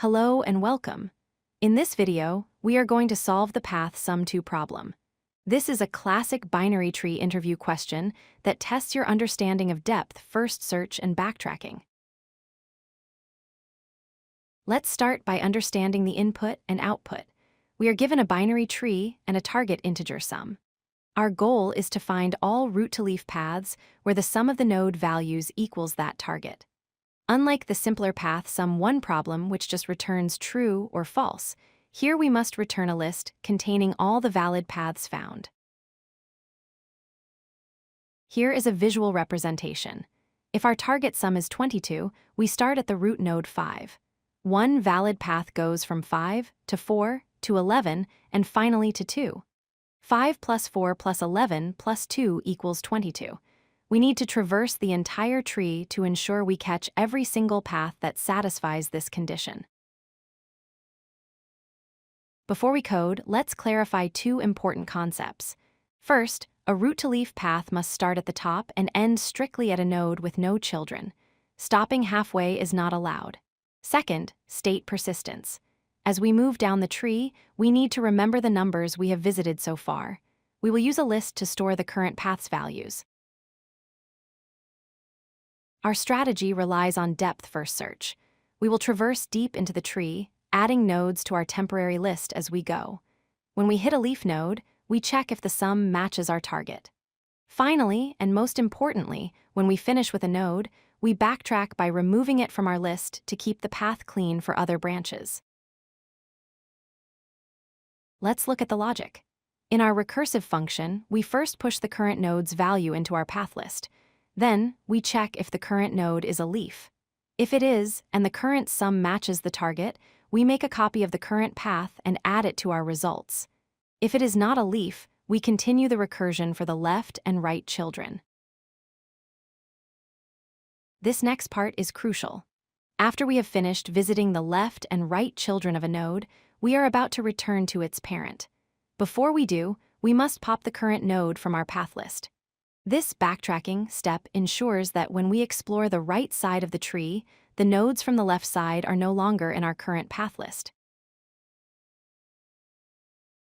Hello and welcome. In this video, we are going to solve the path sum2 problem. This is a classic binary tree interview question that tests your understanding of depth first search and backtracking. Let's start by understanding the input and output. We are given a binary tree and a target integer sum. Our goal is to find all root-to-leaf paths where the sum of the node values equals that target. Unlike the simpler path sum1 problem, which just returns true or false, here we must return a list containing all the valid paths found. Here is a visual representation. If our target sum is 22, we start at the root node 5. One valid path goes from 5 to 4 to 11 and finally to 2. 5 plus 4 plus 11 plus 2 equals 22. We need to traverse the entire tree to ensure we catch every single path that satisfies this condition. Before we code, let's clarify two important concepts. First, a root-to-leaf path must start at the top and end strictly at a node with no children. Stopping halfway is not allowed. Second, state persistence. As we move down the tree, we need to remember the numbers we have visited so far. We will use a list to store the current path's values. Our strategy relies on depth-first search. We will traverse deep into the tree, adding nodes to our temporary list as we go. When we hit a leaf node, we check if the sum matches our target. Finally, and most importantly, when we finish with a node, we backtrack by removing it from our list to keep the path clean for other branches. Let's look at the logic. In our recursive function, we first push the current node's value into our path list. Then, we check if the current node is a leaf. If it is, and the current sum matches the target, we make a copy of the current path and add it to our results. If it is not a leaf, we continue the recursion for the left and right children. This next part is crucial. After we have finished visiting the left and right children of a node, we are about to return to its parent. Before we do, we must pop the current node from our path list. This backtracking step ensures that when we explore the right side of the tree, the nodes from the left side are no longer in our current path list.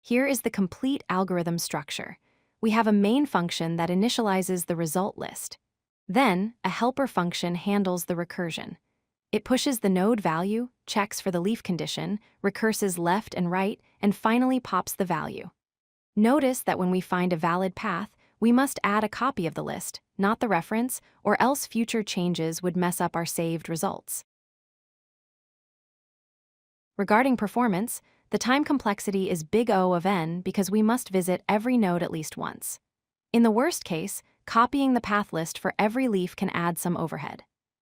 Here is the complete algorithm structure. We have a main function that initializes the result list. Then, a helper function handles the recursion. It pushes the node value, checks for the leaf condition, recurses left and right, and finally pops the value. Notice that when we find a valid path, we must add a copy of the list, not the reference, or else future changes would mess up our saved results. Regarding performance, the time complexity is big O of n because we must visit every node at least once. In the worst case, copying the path list for every leaf can add some overhead.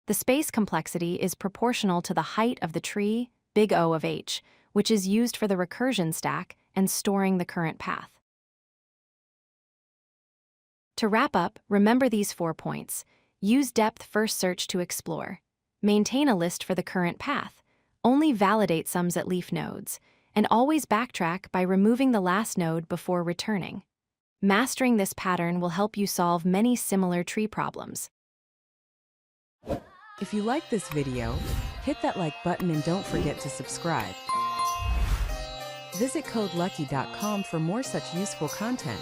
The space complexity is proportional to the height of the tree, big O of h, which is used for the recursion stack and storing the current path. To wrap up, remember these 4 points. Use depth-first search to explore. Maintain a list for the current path. Only validate sums at leaf nodes. And always backtrack by removing the last node before returning. Mastering this pattern will help you solve many similar tree problems. If you like this video, hit that like button and don't forget to subscribe. Visit codelucky.com for more such useful content.